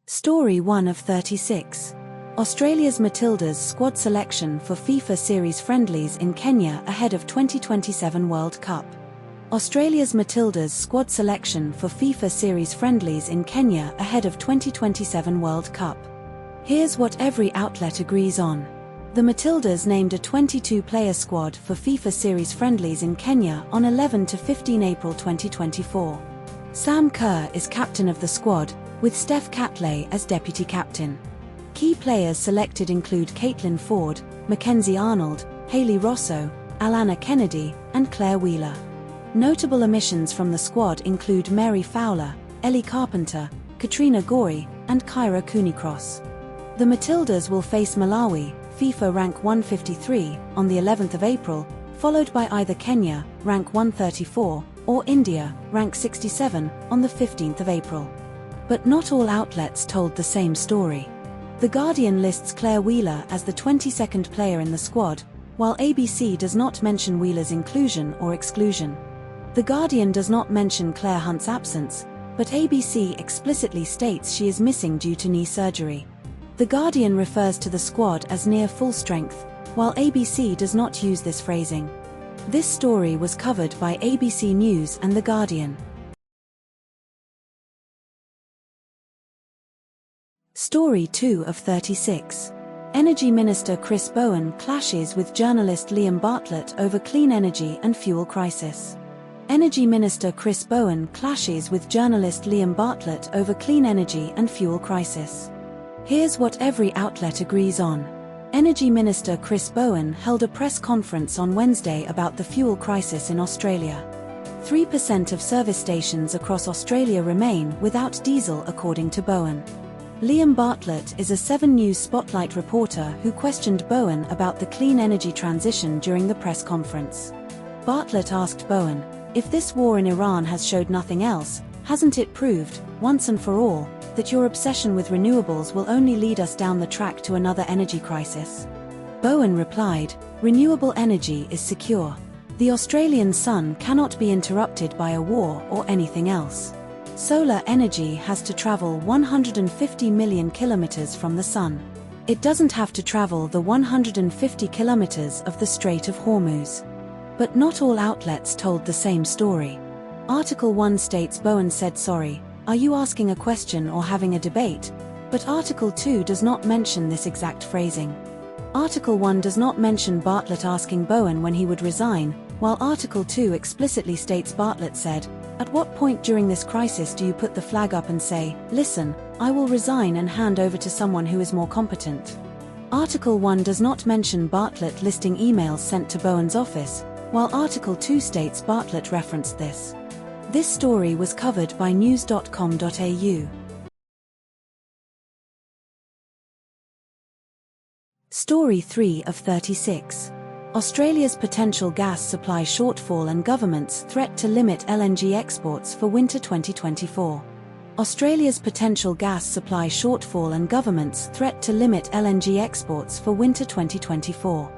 Story 1 of 36. Australia's Matildas squad selection for FIFA Series friendlies in Kenya ahead of 2027 World Cup. Australia's Matildas squad selection for FIFA Series friendlies in Kenya ahead of 2027 World Cup. Here's what every outlet agrees on. The Matildas named a 22-player squad for FIFA Series friendlies in Kenya on 11 to 15 April 2024. Sam Kerr is captain of the squad, with Steph Catley as deputy captain. Key players selected include Caitlin Ford, Mackenzie Arnold, Hayley Rosso, Alana Kennedy, and Claire Wheeler. Notable omissions from the squad include Mary Fowler, Ellie Carpenter, Katrina Gorey, and Kyra Cooney-Cross. The Matildas will face Malawi, FIFA rank 153, on the 11th of April, followed by either Kenya, rank 134, or India, rank 67, on the 15th of April. But not all outlets told the same story. The Guardian lists Claire Wheeler as the 22nd player in the squad, while ABC does not mention Wheeler's inclusion or exclusion. The Guardian does not mention Claire Hunt's absence, but ABC explicitly states she is missing due to knee surgery. The Guardian refers to the squad as near full strength, while ABC does not use this phrasing. This story was covered by ABC News and The Guardian. Story 2 of 36. Energy Minister Chris Bowen clashes with journalist Liam Bartlett over clean energy and fuel crisis. Energy Minister Chris Bowen clashes with journalist Liam Bartlett over clean energy and fuel crisis. Here's what every outlet agrees on. Energy Minister Chris Bowen held a press conference on Wednesday about the fuel crisis in Australia. 3% of service stations across Australia remain without diesel, according to Bowen. Liam Bartlett is a 7 News Spotlight reporter who questioned Bowen about the clean energy transition during the press conference. Bartlett asked Bowen, "If this war in Iran has showed nothing else, hasn't it proved, once and for all, that your obsession with renewables will only lead us down the track to another energy crisis?" Bowen replied, "Renewable energy is secure. The Australian sun cannot be interrupted by a war or anything else. Solar energy has to travel 150 million kilometers from the sun. It doesn't have to travel the 150 kilometers of the Strait of Hormuz." But not all outlets told the same story. Article 1 states Bowen said, "Sorry, are you asking a question or having a debate?" But Article 2 does not mention this exact phrasing. Article 1 does not mention Bartlett asking Bowen when he would resign, while Article 2 explicitly states Bartlett said, "At what point during this crisis do you put the flag up and say, 'Listen, I will resign and hand over to someone who is more competent'?" Article 1 does not mention Bartlett listing emails sent to Bowen's office, while Article 2 states Bartlett referenced this. This story was covered by news.com.au. Story 3 of 36. Australia's potential gas supply shortfall and government's threat to limit LNG exports for winter 2024. Australia's potential gas supply shortfall and government's threat to limit LNG exports for winter 2024.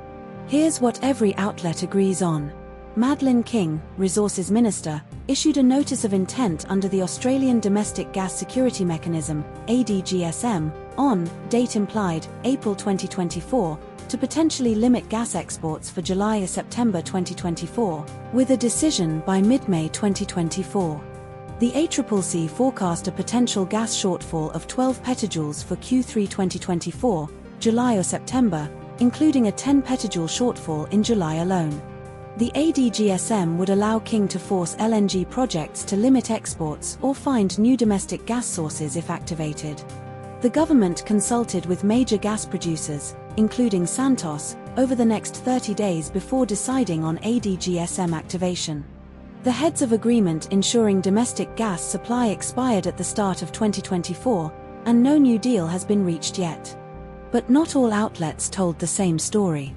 Here's what every outlet agrees on. Madeleine King, Resources Minister, issued a notice of intent under the Australian Domestic Gas Security Mechanism, ADGSM, on, date implied, April 2024, to potentially limit gas exports for July-September 2024, with a decision by mid-May 2024. The ACCC forecast a potential gas shortfall of 12 petajoules for Q3 2024, July or September, including a 10 petajoule shortfall in July alone. The ADGSM would allow King to force LNG projects to limit exports or find new domestic gas sources if activated. The government consulted with major gas producers, including Santos, over the next 30 days before deciding on ADGSM activation. The heads of agreement ensuring domestic gas supply expired at the start of 2024, and no new deal has been reached yet. But not all outlets told the same story.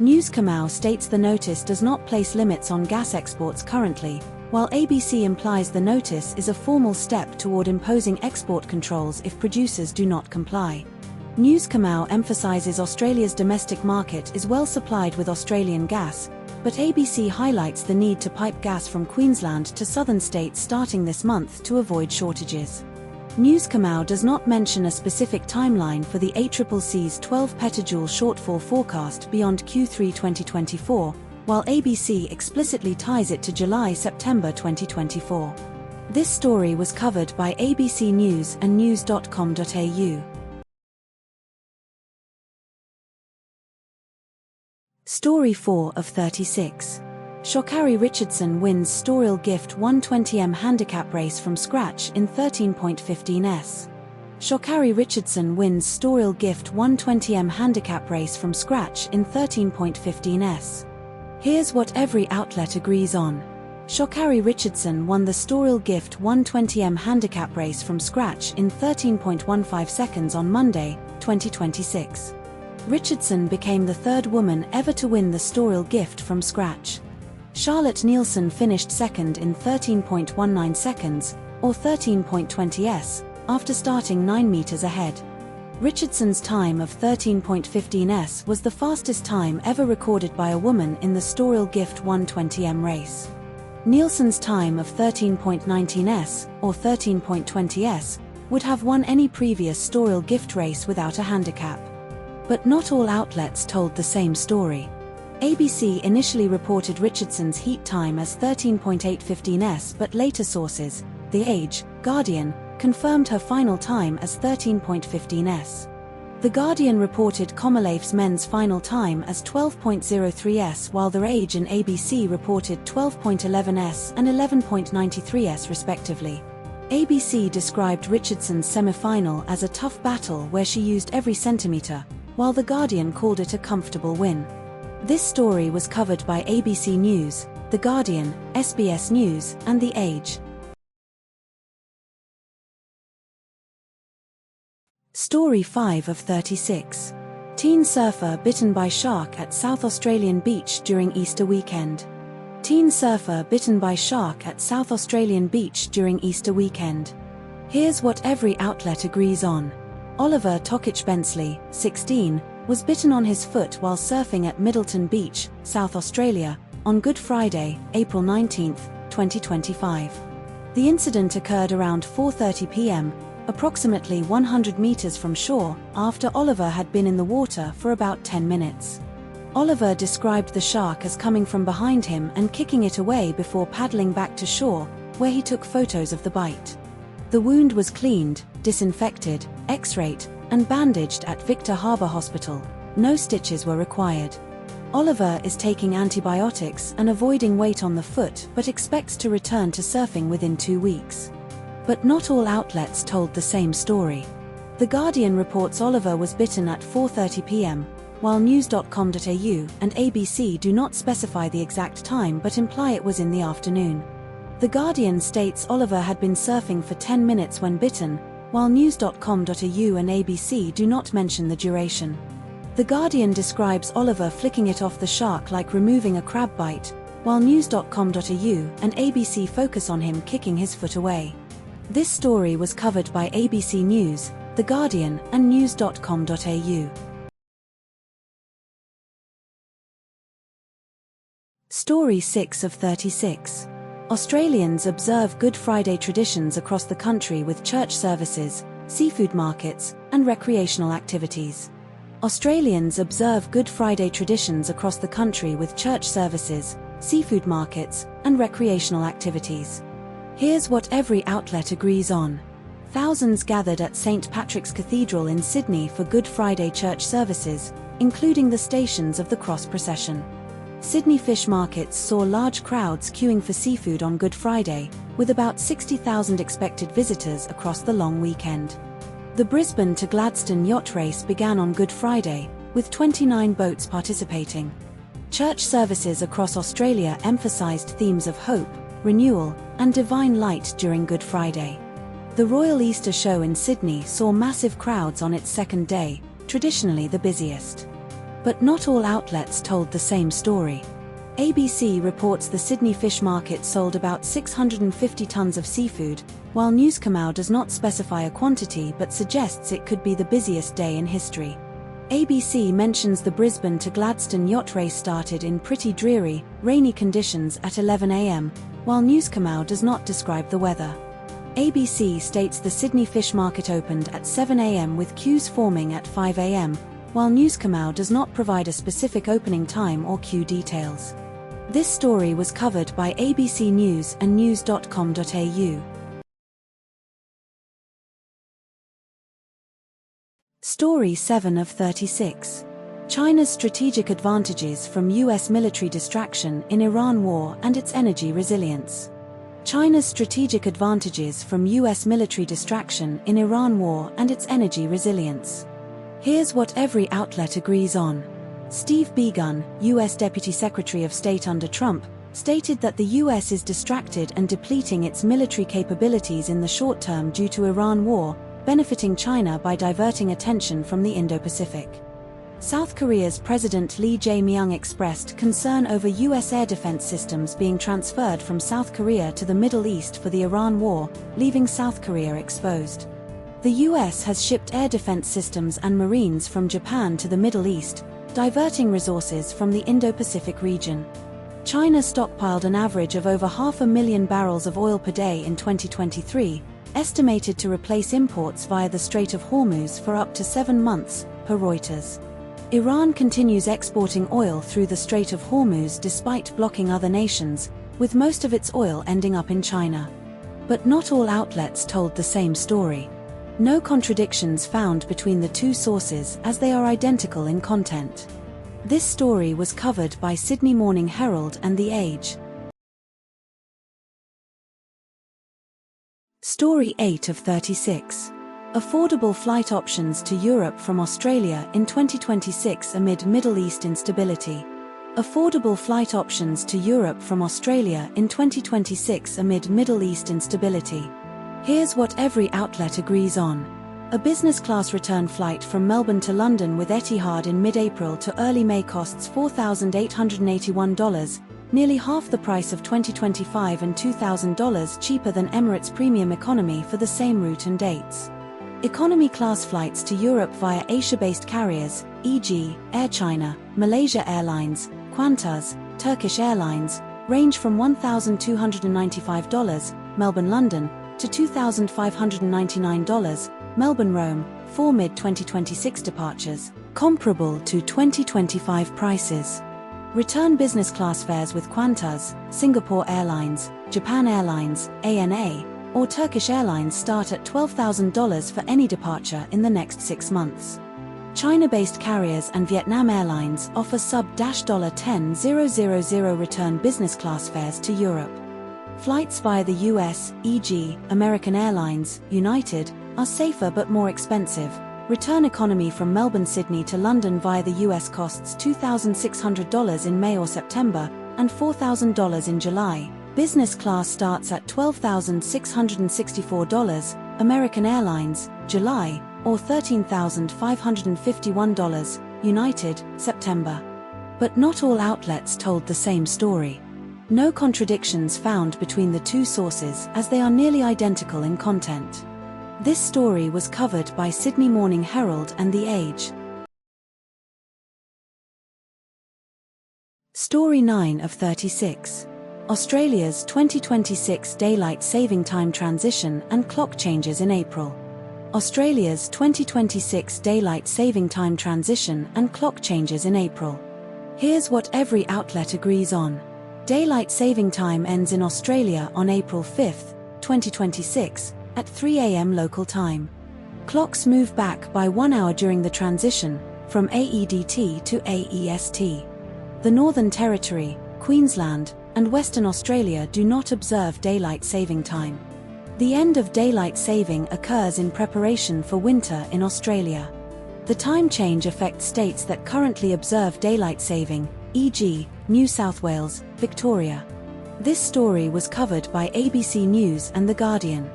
News Kamau states the notice does not place limits on gas exports currently, while ABC implies the notice is a formal step toward imposing export controls if producers do not comply. News Kamau emphasizes Australia's domestic market is well supplied with Australian gas, but ABC highlights the need to pipe gas from Queensland to southern states starting this month to avoid shortages. News Kamau does not mention a specific timeline for the ACCC's 12 petajoule shortfall forecast beyond Q3 2024, while ABC explicitly ties it to July-September 2024. This story was covered by ABC News and news.com.au. Story 4 of 36. Sha'Carri Richardson wins Stawell Gift 120m handicap race from scratch in 13.15s. Sha'Carri Richardson wins Stawell Gift 120m handicap race from scratch in 13.15s. Here's what every outlet agrees on. Sha'Carri Richardson won the Stawell Gift 120m handicap race from scratch in 13.15 seconds on Monday, 2026. Richardson became the third woman ever to win the Stawell Gift from scratch. Charlotte Nielsen finished second in 13.19 seconds, or 13.20s, after starting 9 meters ahead. Richardson's time of 13.15s was the fastest time ever recorded by a woman in the Stawell Gift 120m race. Nielsen's time of 13.19s, or 13.20s, would have won any previous Stawell Gift race without a handicap. But not all outlets told the same story. ABC initially reported Richardson's heat time as 13.815s, but later sources, The Age, Guardian, confirmed her final time as 13.15s. The Guardian reported Commonwealth's men's final time as 12.03s, while The Age and ABC reported 12.11s and 11.93s respectively. ABC described Richardson's semi-final as a tough battle where she used every centimeter, while The Guardian called it a comfortable win. This story was covered by ABC News, The Guardian, SBS News, and The Age. Story 5 of 36. Teen surfer bitten by shark at South Australian beach during Easter weekend. Teen surfer bitten by shark at South Australian beach during Easter weekend. Here's what every outlet agrees on. Oliver Tokic Bensley, 16, was bitten on his foot while surfing at Middleton Beach, South Australia, on Good Friday, April 19, 2025. The incident occurred around 4:30 p.m., approximately 100 meters from shore, after Oliver had been in the water for about 10 minutes. Oliver described the shark as coming from behind him and kicking it away before paddling back to shore, where he took photos of the bite. The wound was cleaned, disinfected, x-rayed, and bandaged at Victor Harbour Hospital. No stitches were required. Oliver is taking antibiotics and avoiding weight on the foot, but expects to return to surfing within 2 weeks. But not all outlets told the same story. The Guardian reports Oliver was bitten at 4:30 p.m., while news.com.au and ABC do not specify the exact time but imply it was in the afternoon. The Guardian states Oliver had been surfing for 10 minutes when bitten, while news.com.au and ABC do not mention the duration. The Guardian describes Oliver flicking it off the shark like removing a crab bite, while news.com.au and ABC focus on him kicking his foot away. This story was covered by ABC News, The Guardian, and news.com.au. Story 6 of 36. Australians observe Good Friday traditions across the country with church services, seafood markets, and recreational activities. Australians observe Good Friday traditions across the country with church services, seafood markets, and recreational activities. Here's what every outlet agrees on. Thousands gathered at St. Patrick's Cathedral in Sydney for Good Friday church services, including the Stations of the Cross procession. Sydney fish markets saw large crowds queuing for seafood on Good Friday, with about 60,000 expected visitors across the long weekend. The Brisbane to Gladstone yacht race began on Good Friday, with 29 boats participating. Church services across Australia emphasised themes of hope, renewal, and divine light during Good Friday. The Royal Easter Show in Sydney saw massive crowds on its second day, traditionally the busiest. But not all outlets told the same story. ABC reports the Sydney fish market sold about 650 tonnes of seafood, while News Kamau does not specify a quantity but suggests it could be the busiest day in history. ABC mentions the Brisbane to Gladstone yacht race started in pretty dreary, rainy conditions at 11 a.m., while News Kamau does not describe the weather. ABC states the Sydney fish market opened at 7 a.m. with queues forming at 5 a.m., while Newscomau does not provide a specific opening time or queue details. This story was covered by ABC News and news.com.au. Story 7 of 36. China's strategic advantages from U.S. military distraction in Iran war and its energy resilience. China's strategic advantages from U.S. military distraction in Iran war and its energy resilience. Here's what every outlet agrees on. Steve Biegun, U.S. Deputy Secretary of State under Trump, stated that the U.S. is distracted and depleting its military capabilities in the short term due to Iran war, benefiting China by diverting attention from the Indo-Pacific. South Korea's President Lee Jae-myung expressed concern over U.S. air defense systems being transferred from South Korea to the Middle East for the Iran war, leaving South Korea exposed. The U.S. has shipped air defense systems and Marines from Japan to the Middle East, diverting resources from the Indo-Pacific region. China stockpiled an average of over 500,000 barrels of oil per day in 2023, estimated to replace imports via the Strait of Hormuz for up to 7 months, per Reuters. Iran continues exporting oil through the Strait of Hormuz despite blocking other nations, with most of its oil ending up in China. But not all outlets told the same story. No contradictions found between the two sources as they are identical in content. This story was covered by Sydney Morning Herald and The Age. Story 8 of 36. Affordable flight options to Europe from Australia in 2026 amid Middle East instability. Affordable flight options to Europe from Australia in 2026 amid Middle East instability. Here's what every outlet agrees on. A business-class return flight from Melbourne to London with Etihad in mid-April to early May costs $4,881, nearly half the price of 2025 and $2,000 cheaper than Emirates Premium Economy for the same route and dates. Economy-class flights to Europe via Asia-based carriers, e.g., Air China, Malaysia Airlines, Qantas, Turkish Airlines, range from $1,295, Melbourne-London, to $2,599, Melbourne-Rome, for mid-2026 departures, comparable to 2025 prices. Return business class fares with Qantas, Singapore Airlines, Japan Airlines, ANA, or Turkish Airlines start at $12,000 for any departure in the next 6 months. China-based carriers and Vietnam Airlines offer sub-$10,000 return business class fares to Europe. Flights via the US, e.g., American Airlines, United, are safer but more expensive. Return economy from Melbourne-Sydney to London via the US costs $2,600 in May or September, and $4,000 in July. Business class starts at $12,664, American Airlines, July, or $13,551, United, September. But not all outlets told the same story. No contradictions found between the two sources as they are nearly identical in content. This story was covered by Sydney Morning Herald and The Age. Story 9 of 36. Australia's 2026 Daylight Saving Time transition and clock changes in April. Australia's 2026 Daylight Saving Time transition and clock changes in April. Here's what every outlet agrees on. Daylight saving time ends in Australia on April 5, 2026, at 3 a.m. local time. Clocks move back by 1 hour during the transition, from AEDT to AEST. The Northern Territory, Queensland, and Western Australia do not observe daylight saving time. The end of daylight saving occurs in preparation for winter in Australia. The time change affects states that currently observe daylight saving, e.g., New South Wales, Victoria. This story was covered by ABC News and The Guardian.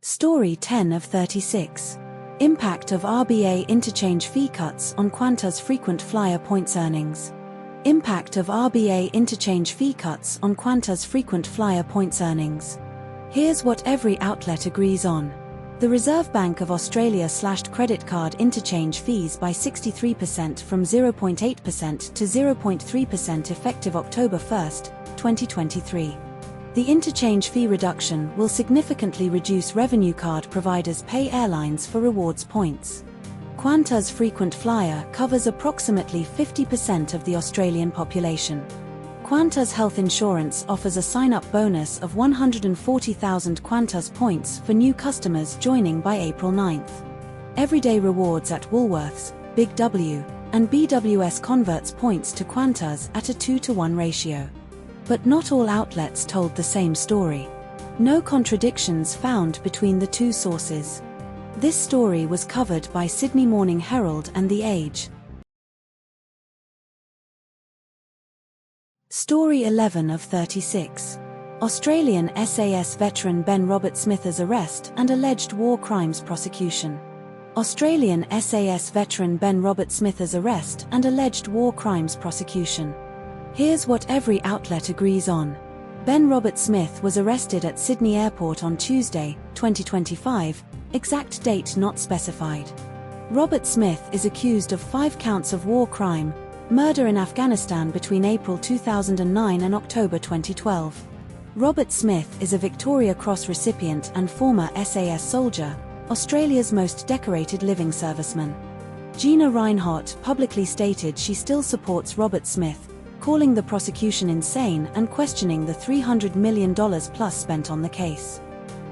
Story 10 of 36. Impact of RBA interchange fee cuts on Qantas frequent flyer points earnings. Impact of RBA interchange fee cuts on Qantas frequent flyer points earnings. Here's what every outlet agrees on. The Reserve Bank of Australia slashed credit card interchange fees by 63% from 0.8% to 0.3% effective October 1, 2023. The interchange fee reduction will significantly reduce revenue card providers pay airlines for rewards points. Qantas frequent flyer covers approximately 50% of the Australian population. Qantas Health Insurance offers a sign-up bonus of 140,000 Qantas points for new customers joining by April 9th. Everyday rewards at Woolworths, Big W, and BWS converts points to Qantas at a 2-to-1 ratio. But not all outlets told the same story. No contradictions found between the two sources. This story was covered by Sydney Morning Herald and The Age. Story 11 of 36. Australian SAS veteran Ben Roberts-Smith's arrest and alleged war crimes prosecution. Australian SAS veteran Ben Roberts-Smith's arrest and alleged war crimes prosecution. Here's what every outlet agrees on. Ben Roberts-Smith was arrested at Sydney Airport on Tuesday, 2025, exact date not specified. Roberts-Smith is accused of 5 counts of war crime, murder in Afghanistan between April 2009 and October 2012. Roberts-Smith is a Victoria Cross recipient and former SAS soldier, Australia's most decorated living serviceman. Gina Rinehart publicly stated she still supports Roberts-Smith, calling the prosecution insane and questioning the $300 million plus spent on the case.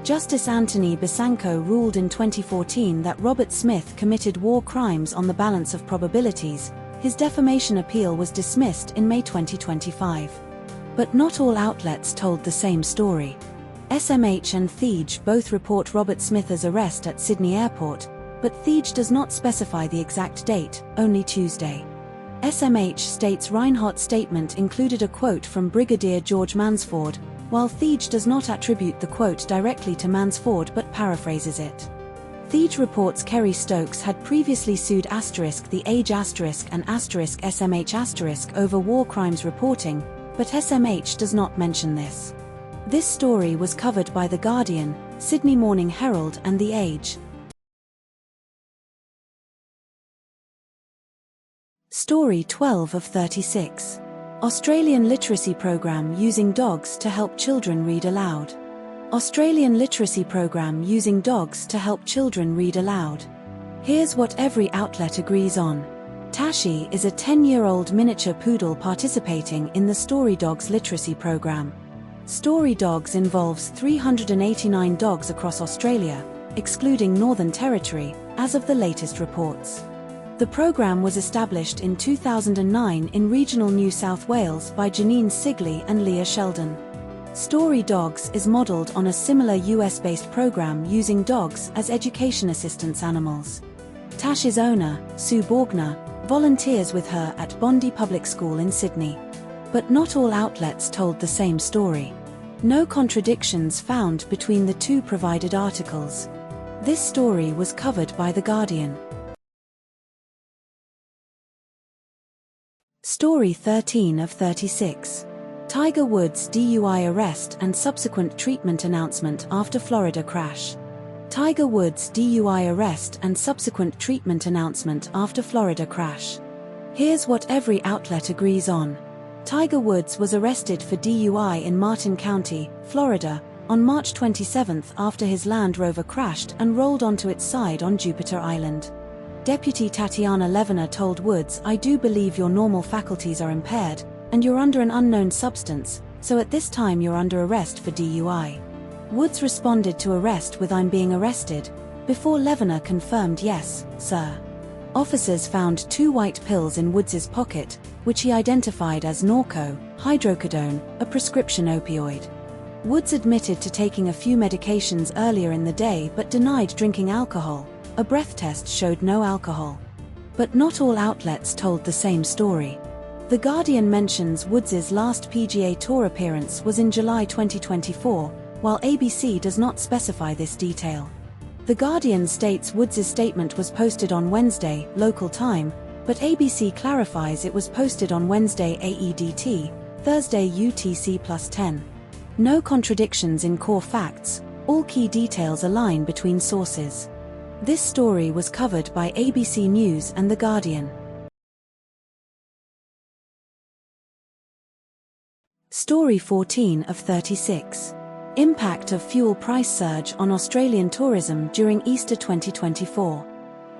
Justice Anthony Bisanko ruled in 2014 that Roberts-Smith committed war crimes on the balance of probabilities. His defamation appeal was dismissed in May 2025. But not all outlets told the same story. SMH and Thege both report Roberts-Smith's arrest at Sydney Airport, but Thege does not specify the exact date, only Tuesday. SMH states Rinehart's statement included a quote from Brigadier George Mansford, while Thege does not attribute the quote directly to Mansford but paraphrases it. Thege reports Kerry Stokes had previously sued The Age and SMH over war crimes reporting, but SMH does not mention this. This story was covered by The Guardian, Sydney Morning Herald and The Age. Story 12 of 36. Australian literacy program using dogs to help children read aloud. Australian literacy program using dogs to help children read aloud. Here's what every outlet agrees on. Tashi is a 10-year-old miniature poodle participating in the Story Dogs literacy program. Story Dogs involves 389 dogs across Australia, excluding Northern Territory, as of the latest reports. The program was established in 2009 in regional New South Wales by Janine Sigley and Leah Sheldon. Story Dogs is modelled on a similar US-based program using dogs as education assistance animals. Tashi's owner, Sue Borgner, volunteers with her at Bondi Public School in Sydney. But not all outlets told the same story. No contradictions found between the two provided articles. This story was covered by The Guardian. Story 13 of 36. Tiger Woods' DUI arrest and subsequent treatment announcement after Florida crash. Tiger Woods' DUI arrest and subsequent treatment announcement after Florida crash. Here's what every outlet agrees on. Tiger Woods was arrested for DUI in Martin County, Florida, on March 27 after his Land Rover crashed and rolled onto its side on Jupiter Island. Deputy Tatiana Levener told Woods, "I do believe your normal faculties are impaired, and you're under an unknown substance, so at this time you're under arrest for DUI." Woods responded to arrest with "I'm being arrested," before Levener confirmed "Yes, sir." Officers found 2 white pills in Woods's pocket, which he identified as Norco, hydrocodone, a prescription opioid. Woods admitted to taking a few medications earlier in the day but denied drinking alcohol. A breath test showed no alcohol. But not all outlets told the same story. The Guardian mentions Woods's last PGA Tour appearance was in July 2024, while ABC does not specify this detail. The Guardian states Woods's statement was posted on Wednesday, local time, but ABC clarifies it was posted on Wednesday AEDT, Thursday UTC+10. No contradictions in core facts, all key details align between sources. This story was covered by ABC News and The Guardian. Story 14 of 36. Impact of fuel price surge on Australian tourism during Easter 2024.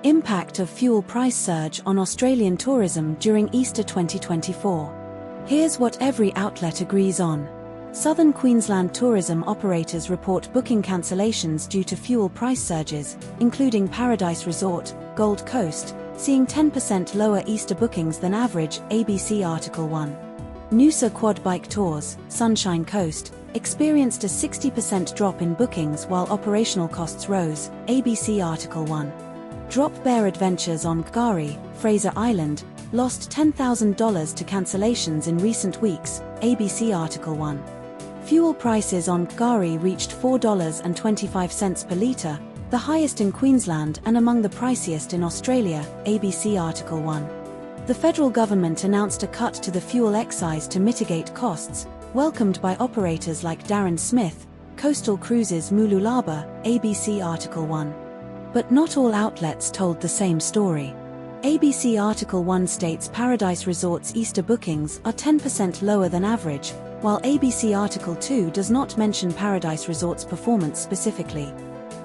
Impact of fuel price surge on Australian tourism during Easter 2024. Here's what every outlet agrees on. Southern Queensland tourism operators report booking cancellations due to fuel price surges, including Paradise Resort, Gold Coast, seeing 10% lower Easter bookings than average, ABC Article 1. Noosa Quad Bike Tours, Sunshine Coast, experienced a 60% drop in bookings while operational costs rose, ABC Article 1. Drop Bear Adventures on Sha'Carri, Fraser Island, lost $10,000 to cancellations in recent weeks, ABC Article 1. Fuel prices on Sha'Carri reached $4.25 per litre, the highest in Queensland and among the priciest in Australia, ABC Article 1. The federal government announced a cut to the fuel excise to mitigate costs, welcomed by operators like Darren Smith, Coastal Cruises Mooloolaba, ABC Article 1. But not all outlets told the same story. ABC Article 1 states Paradise Resort's Easter bookings are 10% lower than average, while ABC Article 2 does not mention Paradise Resort's performance specifically.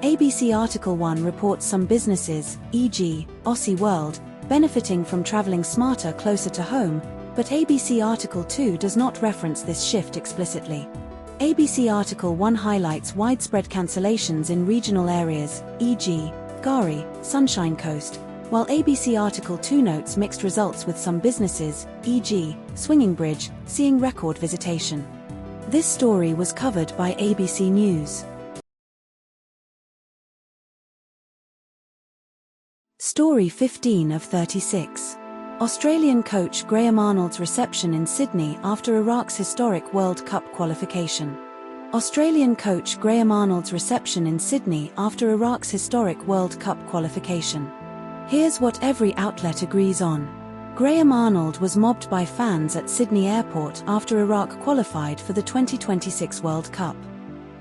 ABC Article 1 reports some businesses, e.g., Aussie World, benefiting from travelling smarter closer to home, but ABC Article 2 does not reference this shift explicitly. ABC Article 1 highlights widespread cancellations in regional areas, e.g., Sha'Carri, Sunshine Coast, while ABC Article 2 notes mixed results with some businesses, e.g., Swinging Bridge, seeing record visitation. This story was covered by ABC News. Story 15 of 36. Australian coach Graham Arnold's reception in Sydney after Iraq's historic World Cup qualification. Australian coach Graham Arnold's reception in Sydney after Iraq's historic World Cup qualification. Here's what every outlet agrees on. Graham Arnold was mobbed by fans at Sydney Airport after Iraq qualified for the 2026 World Cup.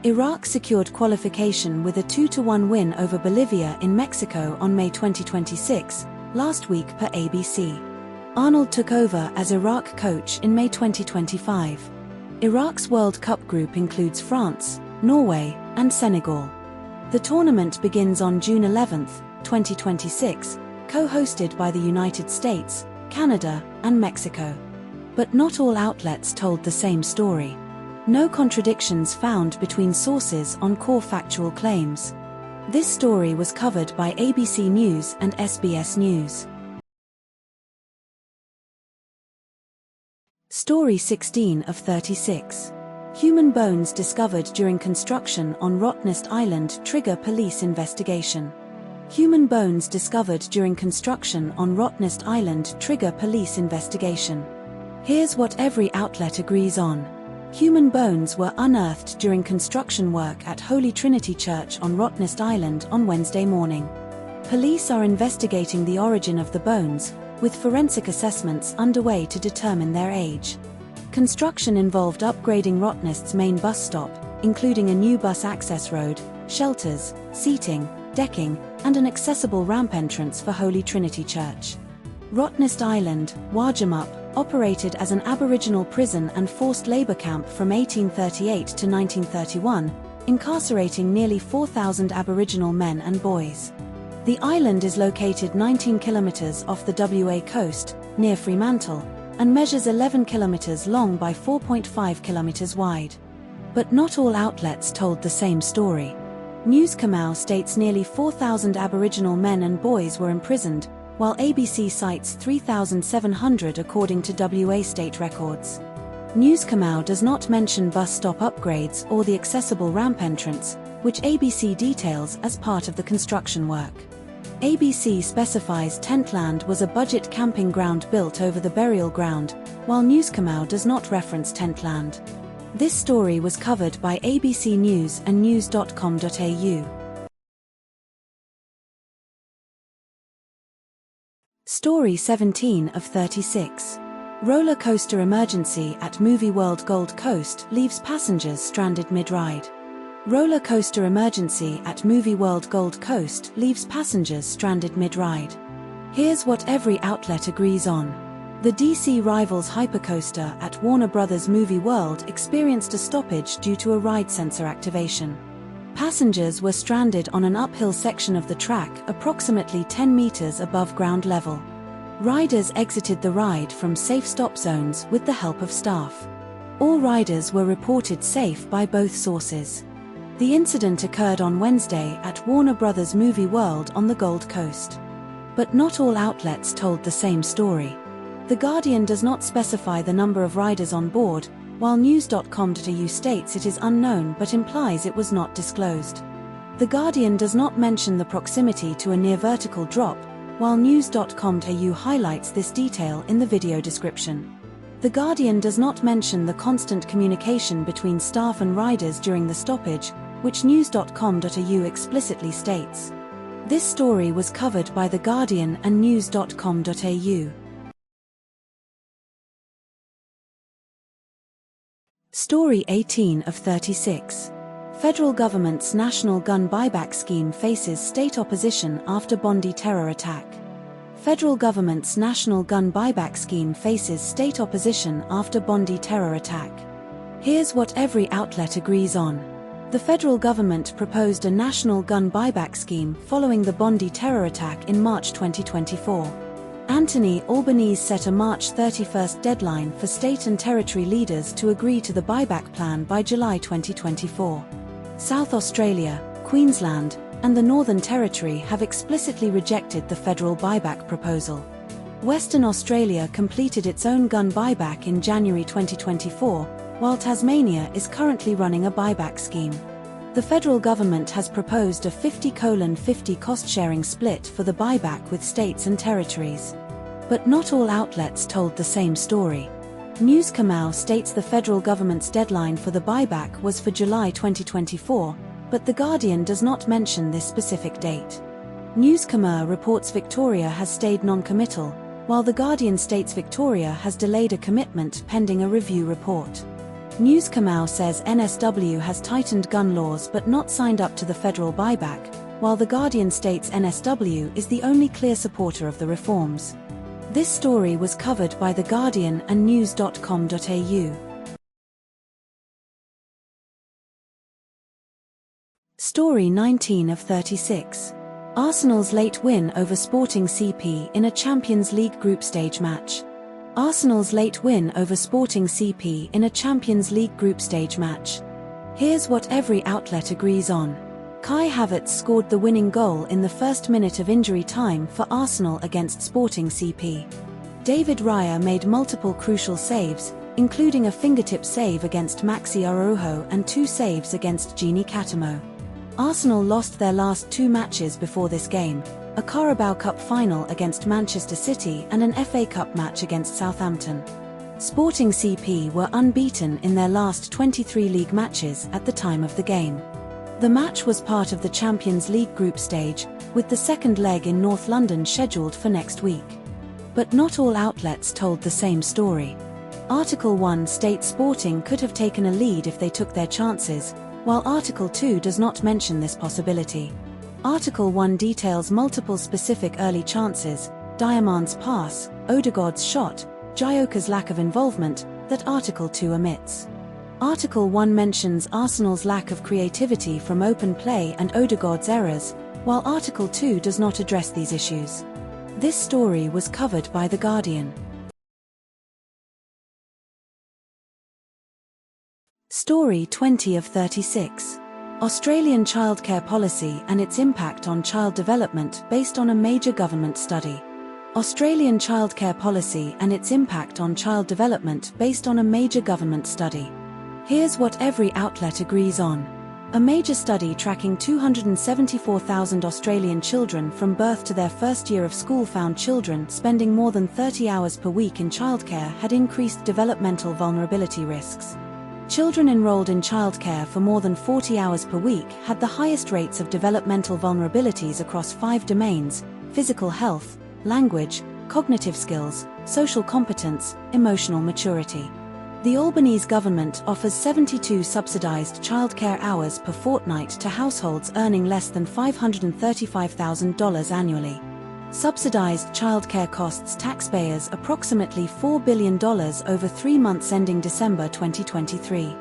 Iraq secured qualification with a 2-1 win over Bolivia in Mexico on May 2026, last week per ABC. Arnold took over as Iraq coach in May 2025. Iraq's World Cup group includes France, Norway, and Senegal. The tournament begins on June 11, 2026, co-hosted by the United States, Canada, and Mexico. But not all outlets told the same story. No contradictions found between sources on core factual claims. This story was covered by ABC News and SBS News. Story 16 of 36. Human bones discovered during construction on Rottnest Island trigger police investigation. Human bones discovered during construction on Rottnest Island trigger police investigation. Here's what every outlet agrees on. Human bones were unearthed during construction work at Holy Trinity Church on Rottnest Island on Wednesday morning. Police are investigating the origin of the bones, with forensic assessments underway to determine their age. Construction involved upgrading Rottnest's main bus stop, including a new bus access road, shelters, seating, decking, and an accessible ramp entrance for Holy Trinity Church. Rottnest Island, Wajamup, operated as an Aboriginal prison and forced labour camp from 1838 to 1931, incarcerating nearly 4,000 Aboriginal men and boys. The island is located 19 kilometres off the WA coast, near Fremantle, and measures 11 kilometres long by 4.5 kilometres wide. But not all outlets told the same story. News Kamau states nearly 4,000 Aboriginal men and boys were imprisoned, while ABC cites 3,700 according to WA state records. News Kamau does not mention bus stop upgrades or the accessible ramp entrance, which ABC details as part of the construction work. ABC specifies Tentland was a budget camping ground built over the burial ground, while News Kamau does not reference Tentland. This story was covered by ABC News and news.com.au. Story 17 of 36. Roller coaster emergency at Movie World Gold Coast leaves passengers stranded mid-ride. Roller coaster emergency at Movie World Gold Coast leaves passengers stranded mid-ride. Here's what every outlet agrees on. The DC rivals hypercoaster at Warner Bros. Movie World experienced a stoppage due to a ride sensor activation. Passengers were stranded on an uphill section of the track approximately 10 meters above ground level. Riders exited the ride from safe stop zones with the help of staff. All riders were reported safe by both sources. The incident occurred on Wednesday at Warner Bros. Movie World on the Gold Coast. But not all outlets told the same story. The Guardian does not specify the number of riders on board, while news.com.au states it is unknown but implies it was not disclosed. The Guardian does not mention the proximity to a near vertical drop, while news.com.au highlights this detail in the video description. The Guardian does not mention the constant communication between staff and riders during the stoppage, which news.com.au explicitly states. This story was covered by The Guardian and news.com.au. Story 18 of 36. Federal government's national gun buyback scheme faces state opposition after Bondi terror attack. Federal government's national gun buyback scheme faces state opposition after Bondi terror attack. Here's what every outlet agrees on. The federal government proposed a national gun buyback scheme following the Bondi terror attack in March 2024. Anthony Albanese set a March 31 deadline for state and territory leaders to agree to the buyback plan by July 2024. South Australia, Queensland, and the Northern Territory have explicitly rejected the federal buyback proposal. Western Australia completed its own gun buyback in January 2024, while Tasmania is currently running a buyback scheme. The federal government has proposed a 50-50 cost-sharing split for the buyback with states and territories. But not all outlets told the same story. News Kamau states the federal government's deadline for the buyback was for July 2024, but The Guardian does not mention this specific date. News Kamau reports Victoria has stayed non-committal, while The Guardian states Victoria has delayed a commitment pending a review report. News Kamau says NSW has tightened gun laws but not signed up to the federal buyback, while The Guardian states NSW is the only clear supporter of the reforms. This story was covered by The Guardian and news.com.au. Story 19 of 36. Arsenal's late win over Sporting CP in a Champions League group stage match. Arsenal's late win over Sporting CP in a Champions League group stage match. Here's what every outlet agrees on. Kai Havertz scored the winning goal in the first minute of injury time for Arsenal against Sporting CP. David Raya made multiple crucial saves, including a fingertip save against Maxi Araujo and 2 saves against Gini Catamo. Arsenal lost their last 2 matches before this game, a Carabao Cup final against Manchester City and an FA Cup match against Southampton. Sporting CP were unbeaten in their last 23 league matches at the time of the game. The match was part of the Champions League group stage, with the second leg in North London scheduled for next week. But not all outlets told the same story. Article 1 states Sporting could have taken a lead if they took their chances, while Article 2 does not mention this possibility. Article 1 details multiple specific early chances, Diamand's pass, Odegaard's shot, Gioca's lack of involvement, that Article 2 omits. Article 1 mentions Arsenal's lack of creativity from open play and Odegaard's errors, while Article 2 does not address these issues. This story was covered by The Guardian. Story 20 of 36. Australian childcare policy and its impact on child development based on a major government study. Australian childcare policy and its impact on child development based on a major government study. Here's what every outlet agrees on. A major study tracking 274,000 Australian children from birth to their first year of school found children spending more than 30 hours per week in childcare had increased developmental vulnerability risks. Children enrolled in childcare for more than 40 hours per week had the highest rates of developmental vulnerabilities across 5 domains: physical health, language, cognitive skills, social competence, emotional maturity. The Albanese government offers 72 subsidised childcare hours per fortnight to households earning less than $535,000 annually. Subsidized childcare costs taxpayers approximately $4 billion over 3 months ending December 2023.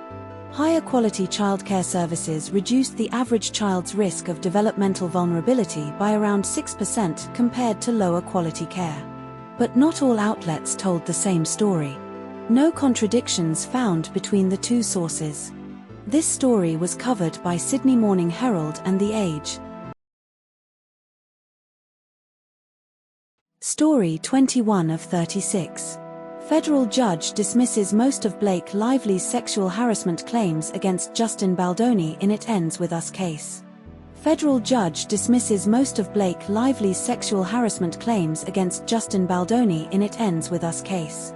Higher quality childcare services reduced the average child's risk of developmental vulnerability by around 6% compared to lower quality care. But not all outlets told the same story. No contradictions found between the two sources. This story was covered by Sydney Morning Herald and The Age. Story 21 of 36. Federal judge dismisses most of Blake Lively's sexual harassment claims against Justin Baldoni in It Ends With Us case. Federal judge dismisses most of Blake Lively's sexual harassment claims against Justin Baldoni in It Ends With Us case.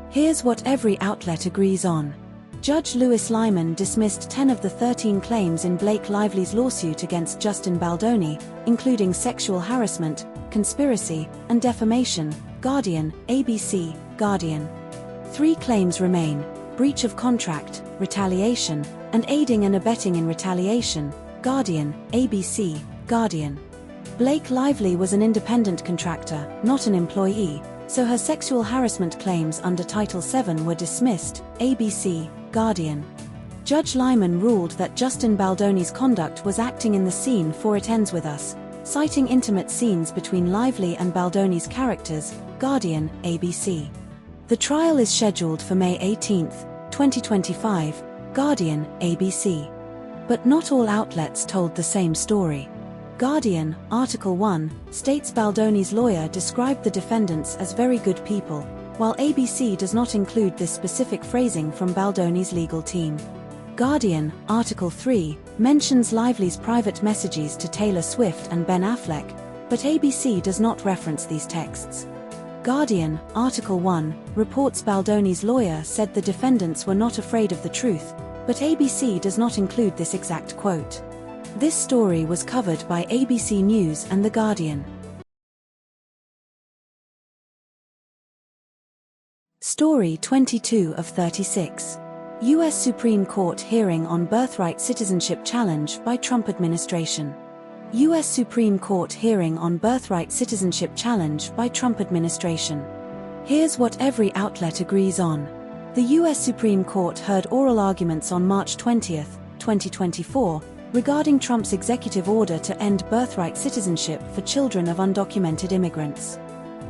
Here's what every outlet agrees on. Judge Lewis Lyman dismissed 10 of the 13 claims in Blake Lively's lawsuit against Justin Baldoni, including sexual harassment, conspiracy, and defamation. Guardian, ABC, Guardian. 3 claims remain: breach of contract, retaliation, and aiding and abetting in retaliation. Guardian, ABC, Guardian. Blake Lively was an independent contractor, not an employee, so her sexual harassment claims under Title VII were dismissed. ABC, Guardian. Judge Lyman ruled that Justin Baldoni's conduct was acting in the scene for It Ends With Us, citing intimate scenes between Lively and Baldoni's characters. Guardian, ABC. The trial is scheduled for May 18, 2025. Guardian, ABC. But not all outlets told the same story. Guardian, Article 1, states Baldoni's lawyer described the defendants as very good people, while ABC does not include this specific phrasing from Baldoni's legal team. Guardian, Article 3, mentions Lively's private messages to Taylor Swift and Ben Affleck, but ABC does not reference these texts. Guardian, Article 1, reports Baldoni's lawyer said the defendants were not afraid of the truth, but ABC does not include this exact quote. This story was covered by ABC News and The Guardian. Story 22 of 36. U.S. Supreme Court hearing on birthright citizenship challenge by Trump administration. U.S. Supreme Court hearing on birthright citizenship challenge by Trump administration. Here's what every outlet agrees on. The U.S. Supreme Court heard oral arguments on March 20, 2024, regarding Trump's executive order to end birthright citizenship for children of undocumented immigrants.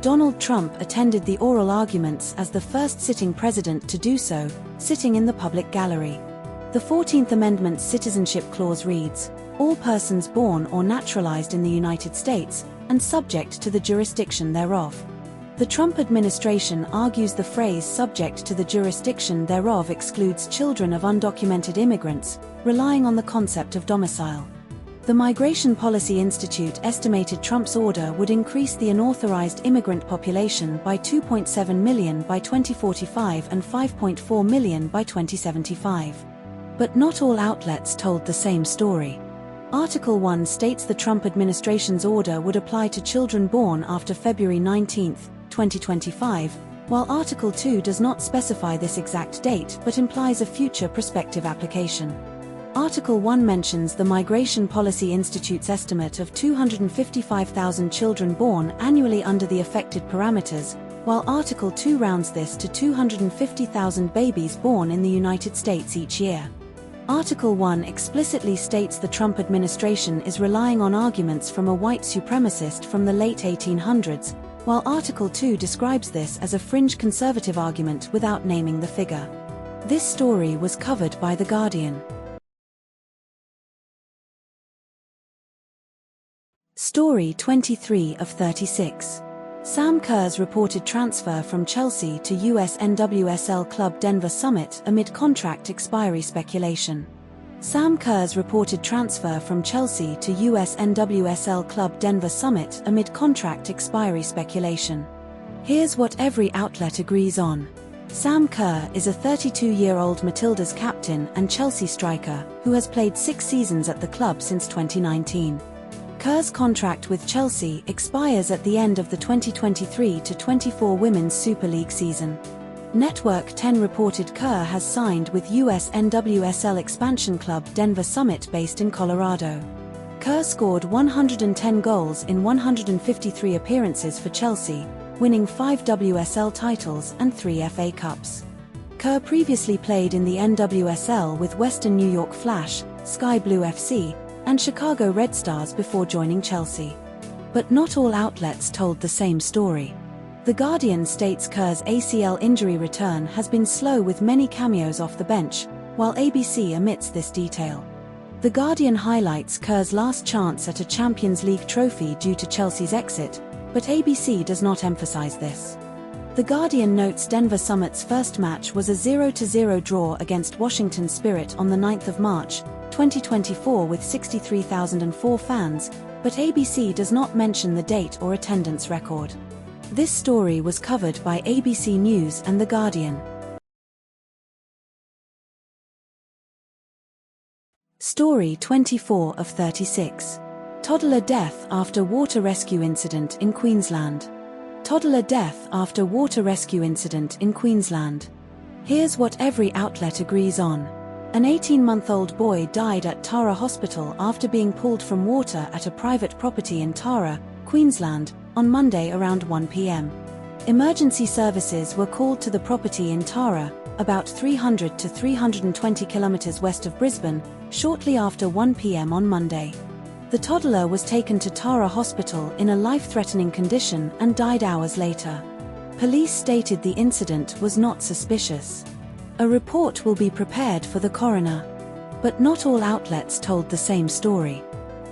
Donald Trump attended the oral arguments as the first sitting president to do so, sitting in the public gallery. The 14th Amendment's citizenship clause reads, "All persons born or naturalized in the United States, and subject to the jurisdiction thereof." The Trump administration argues the phrase "subject to the jurisdiction thereof" excludes children of undocumented immigrants, relying on the concept of domicile. The Migration Policy Institute estimated Trump's order would increase the unauthorized immigrant population by 2.7 million by 2045 and 5.4 million by 2075. But not all outlets told the same story. Article 1 states the Trump administration's order would apply to children born after February 19, 2025, while Article 2 does not specify this exact date but implies a future prospective application. Article 1 mentions the Migration Policy Institute's estimate of 255,000 children born annually under the affected parameters, while Article 2 rounds this to 250,000 babies born in the United States each year. Article 1 explicitly states the Trump administration is relying on arguments from a white supremacist from the late 1800s, while Article 2 describes this as a fringe conservative argument without naming the figure. This story was covered by The Guardian. Story 23 of 36. Sam Kerr's reported transfer from Chelsea to US NWSL club Denver Summit amid contract expiry speculation. Sam Kerr's reported transfer from Chelsea to US NWSL club Denver Summit amid contract expiry speculation. Here's what every outlet agrees on. Sam Kerr is a 32-year-old Matildas captain and Chelsea striker who has played 6 seasons at the club since 2019. Kerr's contract with Chelsea expires at the end of the 2023-24 Women's Super League season. Network 10 reported Kerr has signed with US NWSL expansion club Denver Summit based in Colorado. Kerr scored 110 goals in 153 appearances for Chelsea, winning 5 WSL titles and 3 FA Cups. Kerr previously played in the NWSL with Western New York Flash, Sky Blue FC, and Chicago Red Stars before joining Chelsea. But not all outlets told the same story. The Guardian states Kerr's ACL injury return has been slow with many cameos off the bench, while ABC omits this detail. The Guardian highlights Kerr's last chance at a Champions League trophy due to Chelsea's exit, but ABC does not emphasize this. The Guardian notes Denver Summit's first match was a 0-0 draw against Washington Spirit on the 9th of March, 2024 with 63,004 fans, but ABC does not mention the date or attendance record. This story was covered by ABC News and The Guardian. Story 24 of 36. Toddler death after water rescue incident in Queensland. Toddler death after water rescue incident in Queensland. Here's what every outlet agrees on. An 18-month-old boy died at Tara Hospital after being pulled from water at a private property in Tara, Queensland, on Monday around 1 p.m. Emergency services were called to the property in Tara, about 300 to 320 kilometers west of Brisbane, shortly after 1 p.m. on Monday. The toddler was taken to Tara Hospital in a life-threatening condition and died hours later. Police stated the incident was not suspicious. A report will be prepared for the coroner. But not all outlets told the same story.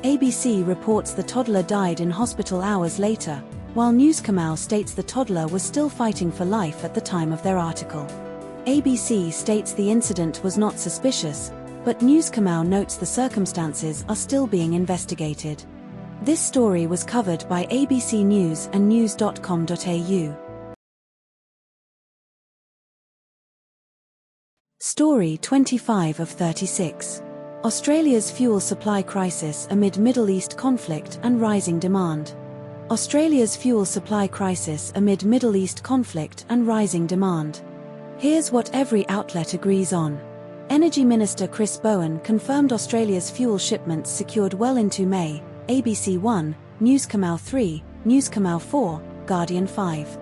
ABC reports the toddler died in hospital hours later, while Newscomau states the toddler was still fighting for life at the time of their article. ABC states the incident was not suspicious, but Newscomau notes the circumstances are still being investigated. This story was covered by ABC News and news.com.au. Story 25 of 36. Australia's fuel supply crisis amid Middle East conflict and rising demand. Australia's fuel supply crisis amid Middle East conflict and rising demand. Here's what every outlet agrees on. Energy Minister Chris Bowen confirmed Australia's fuel shipments secured well into May, ABC 1, Newscomau 3, Newscomau 4, Guardian 5.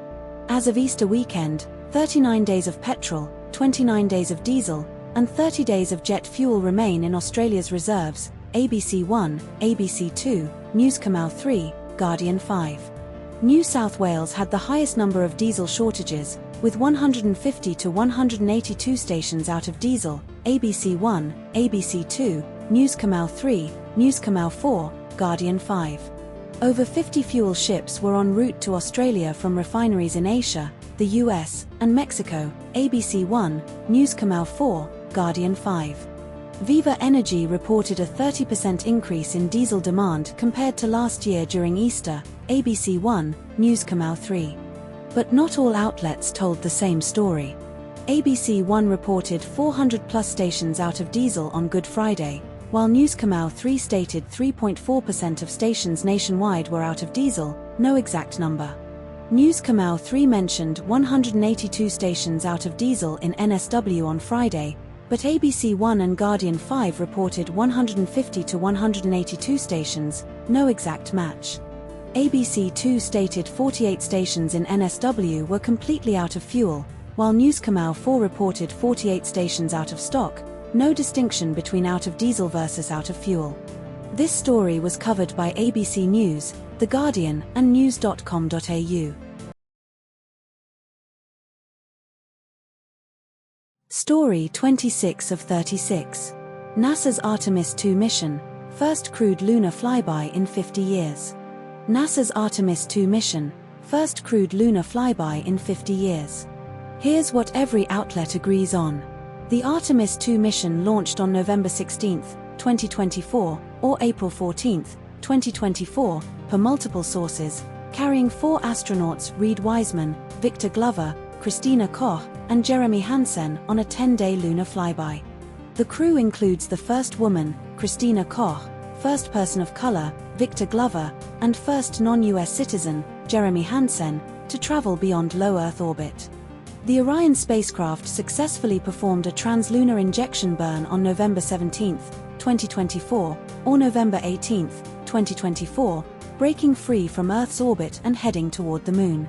As of Easter weekend, 39 days of petrol, 29 days of diesel, and 30 days of jet fuel remain in Australia's reserves, ABC 1, ABC 2, Newscomau 3, Guardian 5. New South Wales had the highest number of diesel shortages, with 150 to 182 stations out of diesel, ABC 1, ABC 2, Newscomau 3, Newscomau 4, Guardian 5. Over 50 fuel ships were en route to Australia from refineries in Asia, the US, and Mexico, ABC 1, Newscomau 4, Guardian 5. Viva Energy reported a 30% increase in diesel demand compared to last year during Easter, ABC 1, Newscomau 3. But not all outlets told the same story. ABC 1 reported 400-plus stations out of diesel on Good Friday, while Newscomau 3 stated 3.4% of stations nationwide were out of diesel, no exact number. Newscomau 3 mentioned 182 stations out of diesel in NSW on Friday, but ABC 1 and Guardian 5 reported 150 to 182 stations, no exact match. ABC 2 stated 48 stations in NSW were completely out of fuel, while Newscomau 4 reported 48 stations out of stock, no distinction between out of diesel versus out of fuel. This story was covered by ABC News, The Guardian, and news.com.au. Story 26 of 36. NASA's Artemis II mission, first crewed lunar flyby in 50 years. NASA's Artemis II mission, first crewed lunar flyby in 50 years. Here's what every outlet agrees on. The Artemis II mission launched on November 16, 2024, or April 14, 2024, per multiple sources, carrying 4 astronauts Reid Wiseman, Victor Glover, Christina Koch, and Jeremy Hansen on a 10-day lunar flyby. The crew includes the first woman, Christina Koch, first person of color, Victor Glover, and first non-US citizen, Jeremy Hansen, to travel beyond low Earth orbit. The Orion spacecraft successfully performed a translunar injection burn on November 17, 2024, or November 18, 2024, breaking free from Earth's orbit and heading toward the Moon.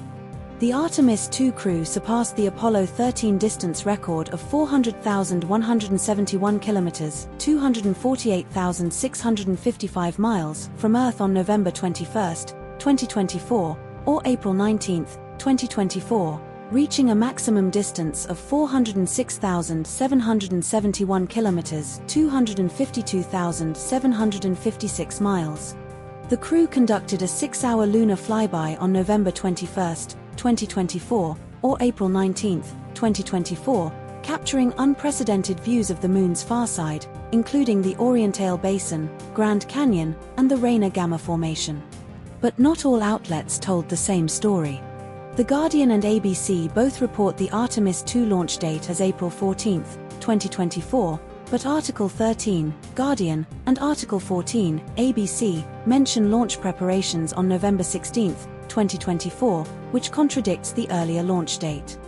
The Artemis II crew surpassed the Apollo 13 distance record of 400,171 kilometers, 248,655 miles from Earth on November 21, 2024, or April 19, 2024, reaching a maximum distance of 406,771 kilometers, 252,756 miles. The crew conducted a 6-hour lunar flyby on November 21, 2024, or April 19, 2024, capturing unprecedented views of the Moon's far side, including the Orientale Basin, Grand Canyon, and the Reina Gamma Formation. But not all outlets told the same story. The Guardian and ABC both report the Artemis II launch date as April 14, 2024, but Article 13, Guardian, and Article 14, ABC, mention launch preparations on November 16, 2024, which contradicts the earlier launch date.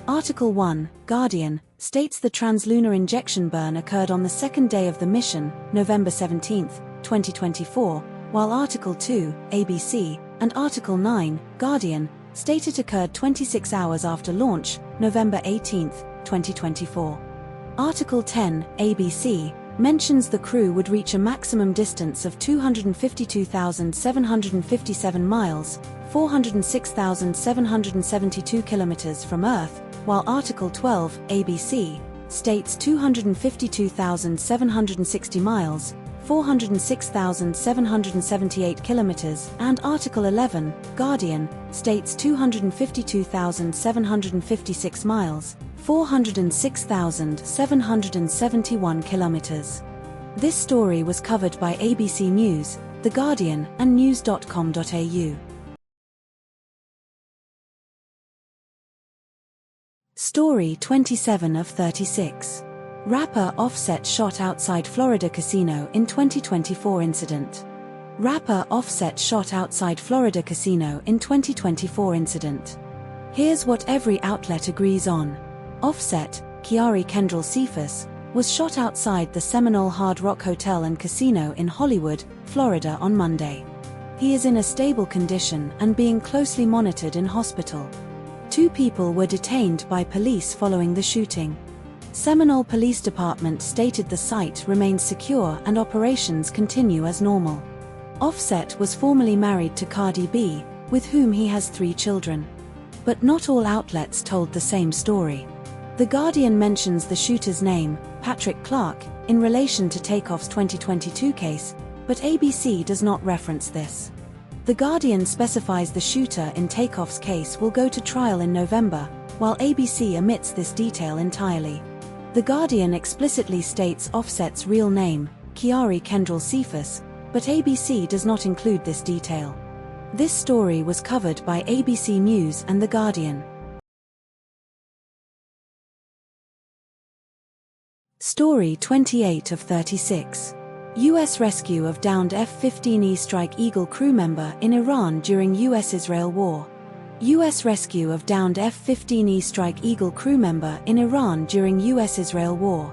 Article 1, Guardian, states the translunar injection burn occurred on the second day of the mission, November 17, 2024, while Article 2, ABC, and Article 9, Guardian, state it occurred 26 hours after launch, November 18, 2024. Article 10, ABC, mentions the crew would reach a maximum distance of 252,757 miles, 406,772 kilometers from Earth, while Article 12, ABC, states 252,760 miles, 406,778 kilometers, and Article 11, Guardian, states 252,756 miles, 406,771 kilometers. This story was covered by ABC News, The Guardian, and news.com.au. Story 27 of 36. Rapper Offset shot outside Florida casino in 2024 incident. Rapper Offset shot outside Florida casino in 2024 incident. Here's what every outlet agrees on. Offset, Sha'Carri Richardson, was shot outside the Seminole Hard Rock Hotel and Casino in Hollywood, Florida on Monday. He is in a stable condition and being closely monitored in hospital. 2 people were detained by police following the shooting. Seminole Police Department stated the site remains secure and operations continue as normal. Offset was formerly married to Cardi B, with whom he has 3 children. But not all outlets told the same story. The Guardian mentions the shooter's name, Patrick Clark, in relation to Takeoff's 2022 case, but ABC does not reference this. The Guardian specifies the shooter in Takeoff's case will go to trial in November, while ABC omits this detail entirely. The Guardian explicitly states Offset's real name, Sha'Carri Richardson, but ABC does not include this detail. This story was covered by ABC News and The Guardian. Story 28 of 36. U.S. rescue of downed F-15E Strike Eagle crew member in Iran during U.S.-Israel war. U.S. rescue of downed F-15E Strike Eagle crew member in Iran during U.S.-Israel war.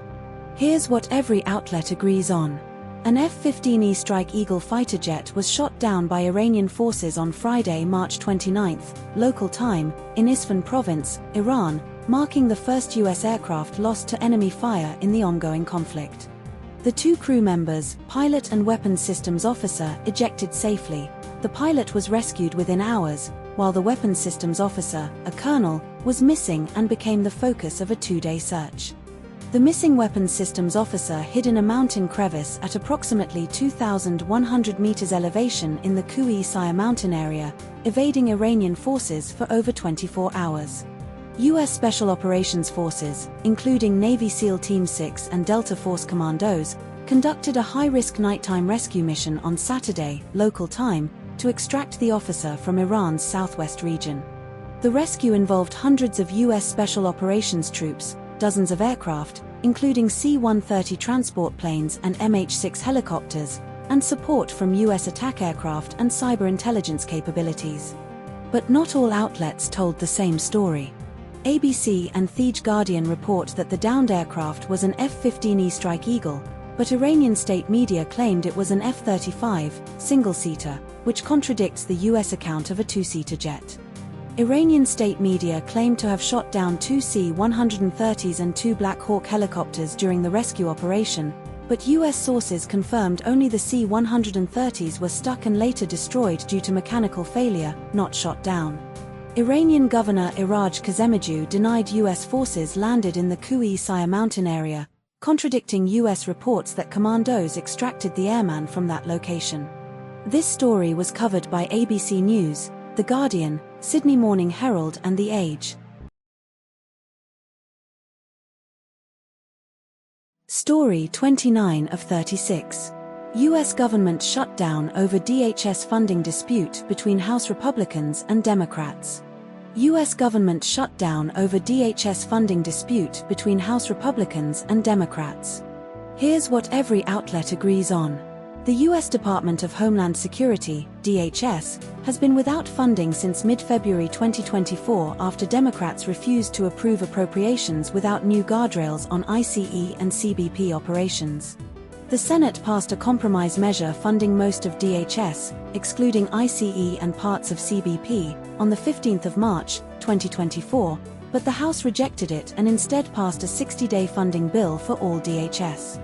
Here's what every outlet agrees on. An F-15E Strike Eagle fighter jet was shot down by Iranian forces on Friday, March 29, local time, in Isfahan province, Iran, marking the first U.S. aircraft lost to enemy fire in the ongoing conflict. The 2 crew members, pilot and weapons systems officer, ejected safely. The pilot was rescued within hours, while the weapons systems officer, a colonel, was missing and became the focus of a 2-day search. The missing weapons systems officer hid in a mountain crevice at approximately 2,100 meters elevation in the Kui-Sire mountain area, evading Iranian forces for over 24 hours. U.S. Special Operations Forces, including Navy SEAL Team 6 and Delta Force Commandos, conducted a high-risk nighttime rescue mission on Saturday, local time, to extract the officer from Iran's southwest region. The rescue involved hundreds of U.S. Special Operations troops, dozens of aircraft, including C-130 transport planes and MH-6 helicopters, and support from U.S. attack aircraft and cyber intelligence capabilities. But not all outlets told the same story. ABC and The Guardian report that the downed aircraft was an F-15E Strike Eagle, but Iranian state media claimed it was an F-35 single-seater, which contradicts the US account of a two-seater jet. Iranian state media claimed to have shot down two C-130s and two Black Hawk helicopters during the rescue operation, but US sources confirmed only the C-130s were stuck and later destroyed due to mechanical failure, not shot down. Iranian Governor Iraj Kazemiju denied US forces landed in the Kui-Sire mountain area, contradicting US reports that commandos extracted the airman from that location. This story was covered by ABC News, The Guardian, Sydney Morning Herald and The Age. Story 29 of 36. US government shutdown over DHS funding dispute between House Republicans and Democrats. US government shutdown over DHS funding dispute between House Republicans and Democrats. Here's what every outlet agrees on. The US Department of Homeland Security, DHS, has been without funding since mid-February 2024 after Democrats refused to approve appropriations without new guardrails on ICE and CBP operations. The Senate passed a compromise measure funding most of DHS, excluding ICE and parts of CBP, on the 15th of March, 2024, but the House rejected it and instead passed a 60-day funding bill for all DHS.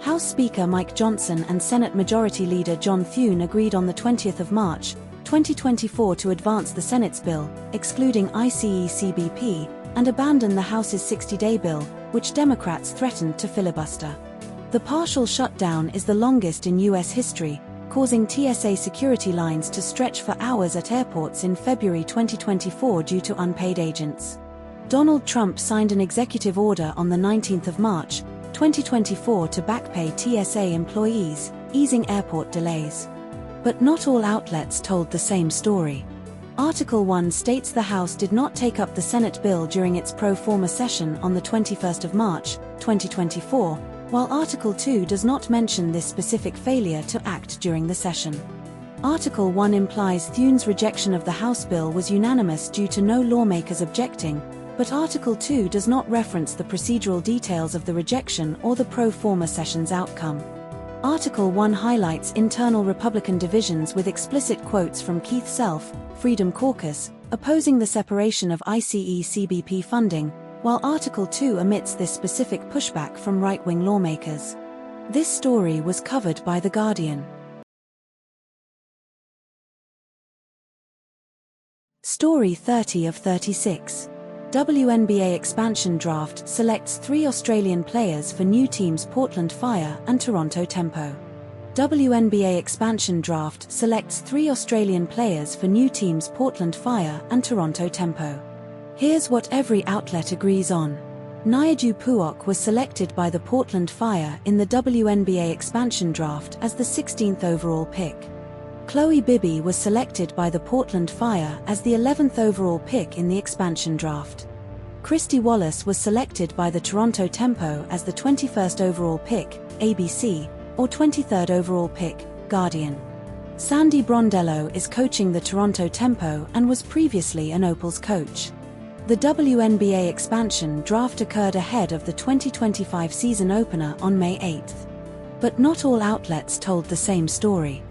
House Speaker Mike Johnson and Senate Majority Leader John Thune agreed on the 20th of March, 2024 to advance the Senate's bill, excluding ICE-CBP, and abandon the House's 60-day bill, which Democrats threatened to filibuster. The partial shutdown is the longest in US history, causing TSA security lines to stretch for hours at airports in February 2024 due to unpaid agents. Donald Trump signed an executive order on the 19th of March, 2024 to backpay TSA employees, easing airport delays. But not all outlets told the same story. Article 1 states the House did not take up the Senate bill during its pro forma session on the 21st of March, 2024, while Article 2 does not mention this specific failure to act during the session. Article 1 implies Thune's rejection of the House bill was unanimous due to no lawmakers objecting, but Article 2 does not reference the procedural details of the rejection or the pro forma session's outcome. Article 1 highlights internal Republican divisions with explicit quotes from Keith Self, Freedom Caucus, opposing the separation of ICE-CBP funding, while Article 2 omits this specific pushback from right-wing lawmakers. This story was covered by The Guardian. Story 30 of 36. WNBA expansion draft selects 3 Australian players for new teams Portland Fire and Toronto Tempo. WNBA expansion draft selects 3 Australian players for new teams Portland Fire and Toronto Tempo. Here's what every outlet agrees on. Nyadu Puok was selected by the Portland Fire in the WNBA expansion draft as the 16th overall pick. Chloe Bibby was selected by the Portland Fire as the 11th overall pick in the expansion draft. Christy Wallace was selected by the Toronto Tempo as the 21st overall pick, ABC, or 23rd overall pick, Guardian. Sandy Brondello is coaching the Toronto Tempo and was previously an Opals coach. The WNBA expansion draft occurred ahead of the 2025 season opener on May 8. But not all outlets told the same story.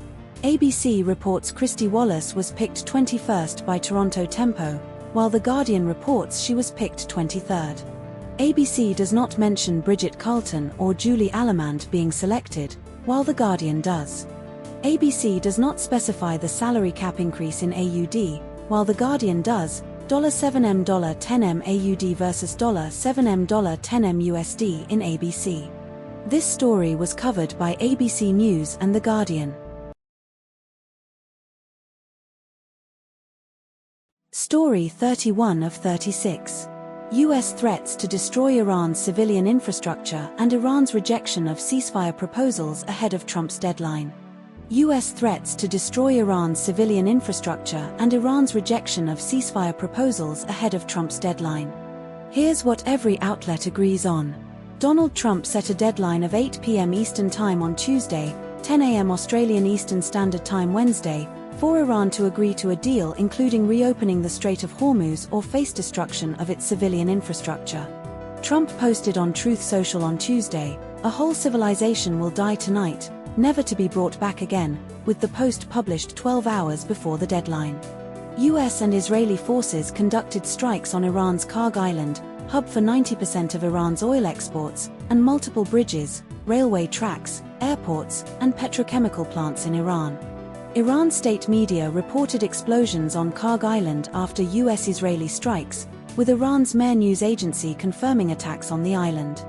ABC reports Christy Wallace was picked 21st by Toronto Tempo, while The Guardian reports she was picked 23rd. ABC does not mention Bridget Carlton or Julie Alamand being selected, while The Guardian does. ABC does not specify the salary cap increase in AUD, while The Guardian does, $7M $10M AUD versus $7M $10M USD in ABC. This story was covered by ABC News and The Guardian. Story 31 of 36. US threats to destroy Iran's civilian infrastructure and Iran's rejection of ceasefire proposals ahead of Trump's deadline. US threats to destroy Iran's civilian infrastructure and Iran's rejection of ceasefire proposals ahead of Trump's deadline. Here's what every outlet agrees on. Donald Trump set a deadline of 8 p.m. Eastern Time on Tuesday, 10 a.m. Australian Eastern Standard Time Wednesday, for Iran to agree to a deal including reopening the Strait of Hormuz or face destruction of its civilian infrastructure. Trump posted on Truth Social on Tuesday, A whole civilization will die tonight, never to be brought back again, with the post published 12 hours before the deadline. US and Israeli forces conducted strikes on Iran's Karg Island, hub for 90% of Iran's oil exports, and multiple bridges, railway tracks, airports, and petrochemical plants in Iran. Iran state media reported explosions on Karg Island after US-Israeli strikes, with Iran's Mehr news agency confirming attacks on the island.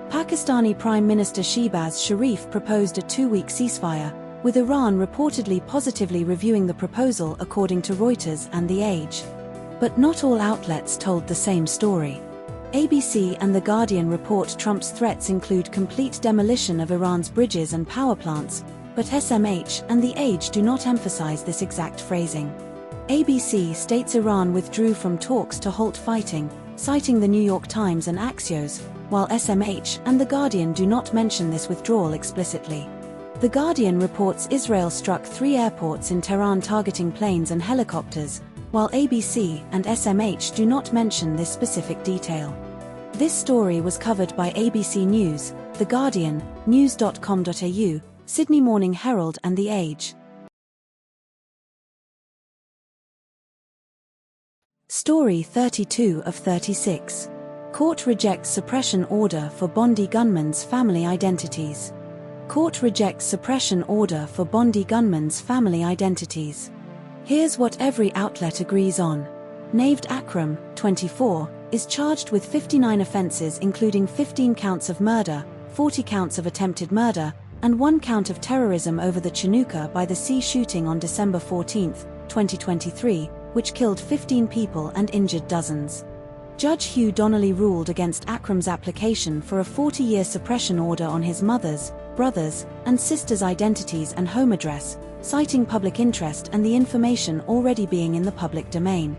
Pakistani Prime Minister Shehbaz Sharif proposed a 2-week ceasefire, with Iran reportedly positively reviewing the proposal according to Reuters and The Age. But not all outlets told the same story. ABC and The Guardian report Trump's threats include complete demolition of Iran's bridges and power plants, but SMH and The Age do not emphasize this exact phrasing. ABC states Iran withdrew from talks to halt fighting, citing The New York Times and Axios, while SMH and The Guardian do not mention this withdrawal explicitly. The Guardian reports Israel struck 3 airports in Tehran targeting planes and helicopters, while ABC and SMH do not mention this specific detail. This story was covered by ABC News, The Guardian, news.com.au, Sydney Morning Herald and The Age. Story 32 of 36. Court rejects suppression order for Bondi gunmen's family identities. Court rejects suppression order for Bondi gunmen's family identities. Here's what every outlet agrees on. Naved Akram, 24, is charged with 59 offenses including 15 counts of murder, 40 counts of attempted murder, and 1 count of terrorism over the Chinooka by the Sea shooting on December 14, 2023, which killed 15 people and injured dozens. Judge Hugh Donnelly ruled against Akram's application for a 40-year suppression order on his mother's, brothers, and sisters' identities and home address, citing public interest and the information already being in the public domain.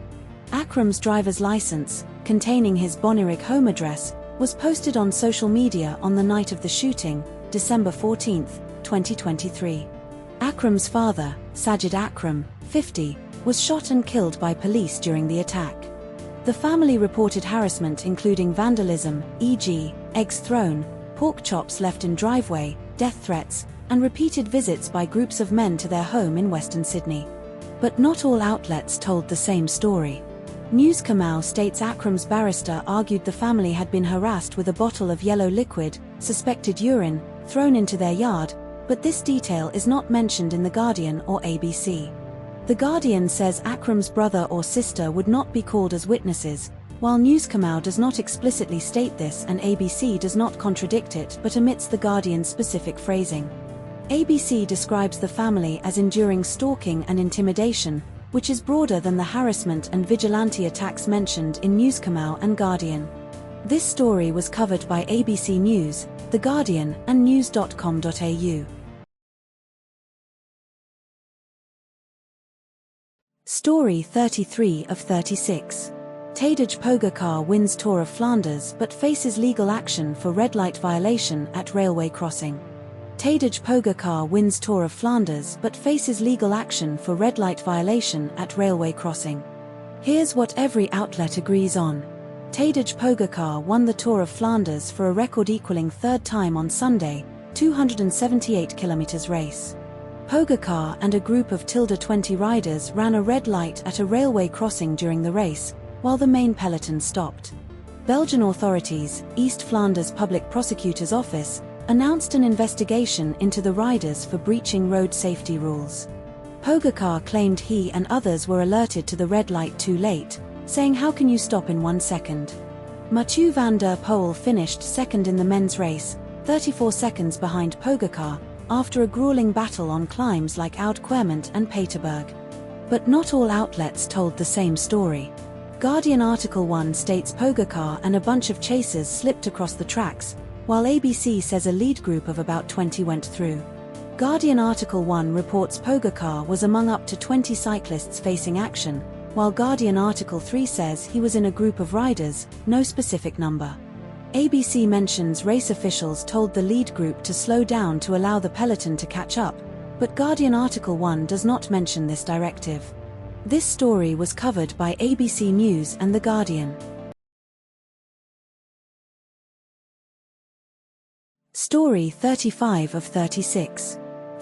Akram's driver's license, containing his Bonirig home address, was posted on social media on the night of the shooting, December 14, 2023. Akram's father, Sajid Akram, 50, was shot and killed by police during the attack. The family reported harassment including vandalism, e.g., eggs thrown, pork chops left in driveway, death threats, and repeated visits by groups of men to their home in Western Sydney. But not all outlets told the same story. News Kamau states Akram's barrister argued the family had been harassed with a bottle of yellow liquid, suspected urine, thrown into their yard, but this detail is not mentioned in The Guardian or ABC. The Guardian says Akram's brother or sister would not be called as witnesses, while News Kamau does not explicitly state this and ABC does not contradict it but omits The Guardian's specific phrasing. ABC describes the family as enduring stalking and intimidation, which is broader than the harassment and vigilante attacks mentioned in News Kamau and Guardian. This story was covered by ABC News, The Guardian, and news.com.au. Story 33 of 36. Tadej Pogacar wins Tour of Flanders but faces legal action for red light violation at railway crossing. Tadej Pogacar wins Tour of Flanders but faces legal action for red light violation at railway crossing. Here's what every outlet agrees on. Tadej Pogacar won the Tour of Flanders for a record-equaling 3rd time on Sunday, 278 km race. Pogacar and a group of 20 riders ran a red light at a railway crossing during the race, while the main peloton stopped. Belgian authorities, East Flanders Public Prosecutor's Office, announced an investigation into the riders for breaching road safety rules. Pogacar claimed he and others were alerted to the red light too late, saying how can you stop in 1 second? Mathieu van der Poel finished second in the men's race, 34 seconds behind Pogacar, after a grueling battle on climbs like Oud Querment and Paterberg. But not all outlets told the same story. Guardian Article 1 states Pogacar and a bunch of chasers slipped across the tracks, while ABC says a lead group of about 20 went through. Guardian Article 1 reports Pogacar was among up to 20 cyclists facing action, while Guardian Article 3 says he was in a group of riders, no specific number. ABC mentions race officials told the lead group to slow down to allow the peloton to catch up, but Guardian Article 1 does not mention this directive. This story was covered by ABC News and The Guardian. Story 35 of 36.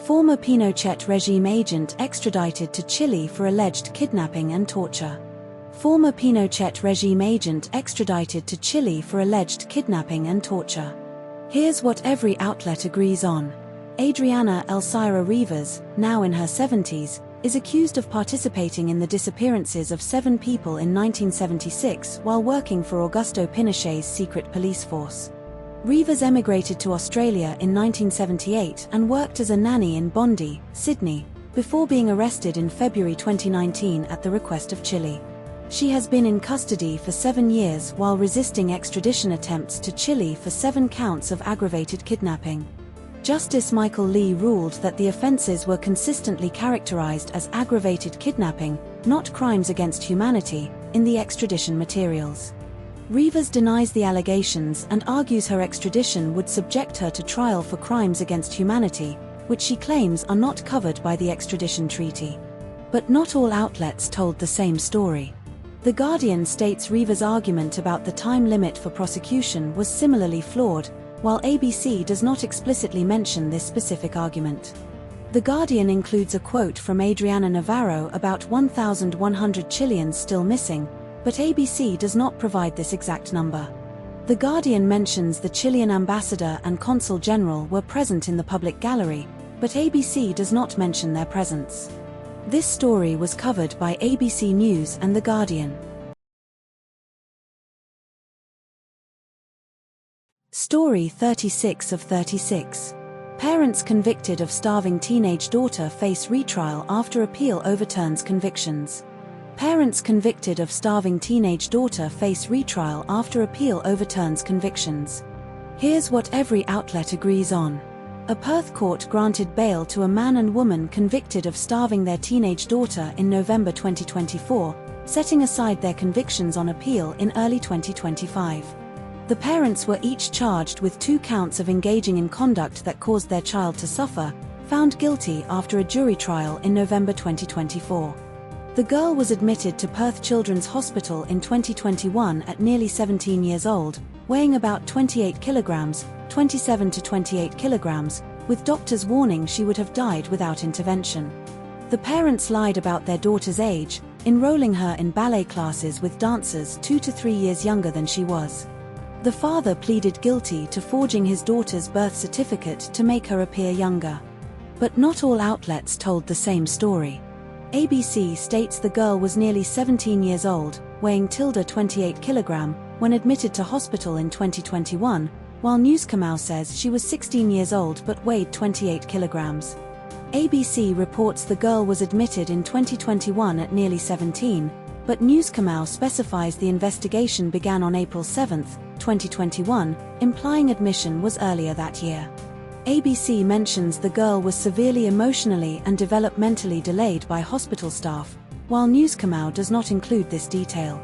Former Pinochet regime agent extradited to Chile for alleged kidnapping and torture. Former Pinochet regime agent extradited to Chile for alleged kidnapping and torture. Here's what every outlet agrees on. Adriana Elcira Rivas, now in her 70s, is accused of participating in the disappearances of 7 people in 1976 while working for Augusto Pinochet's secret police force. Rivas emigrated to Australia in 1978 and worked as a nanny in Bondi, Sydney, before being arrested in February 2019 at the request of Chile. She has been in custody for 7 years while resisting extradition attempts to Chile for 7 counts of aggravated kidnapping. Justice Michael Lee ruled that the offences were consistently characterised as aggravated kidnapping, not crimes against humanity, in the extradition materials. Rivas denies the allegations and argues her extradition would subject her to trial for crimes against humanity, which she claims are not covered by the extradition treaty. But not all outlets told the same story. The Guardian states Rivas' argument about the time limit for prosecution was similarly flawed, while ABC does not explicitly mention this specific argument. The Guardian includes a quote from Adriana Navarro about 1,100 Chileans still missing, but ABC does not provide this exact number. The Guardian mentions the Chilean ambassador and consul general were present in the public gallery, but ABC does not mention their presence. This story was covered by ABC News and The Guardian. Story 36 of 36. Parents convicted of starving teenage daughter face retrial after appeal overturns convictions. Parents convicted of starving teenage daughter face retrial after appeal overturns convictions. Here's what every outlet agrees on. A Perth court granted bail to a man and woman convicted of starving their teenage daughter in November 2024, setting aside their convictions on appeal in early 2025. The parents were each charged with 2 counts of engaging in conduct that caused their child to suffer, found guilty after a jury trial in November 2024. The girl was admitted to Perth Children's Hospital in 2021 at nearly 17 years old, weighing about 28 kilograms, 27 to 28 kilograms, with doctors warning she would have died without intervention. The parents lied about their daughter's age, enrolling her in ballet classes with dancers 2 to 3 years younger than she was. The father pleaded guilty to forging his daughter's birth certificate to make her appear younger. But not all outlets told the same story. ABC states the girl was nearly 17 years old, weighing 28 kilogram, when admitted to hospital in 2021, while Newscomau says she was 16 years old but weighed 28 kilograms. ABC reports the girl was admitted in 2021 at nearly 17, but Newscomau specifies the investigation began on April 7, 2021, implying admission was earlier that year. ABC mentions the girl was severely emotionally and developmentally delayed by hospital staff, while Newscomau does not include this detail.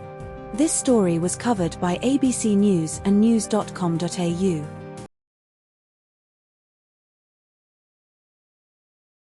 This story was covered by ABC News and news.com.au.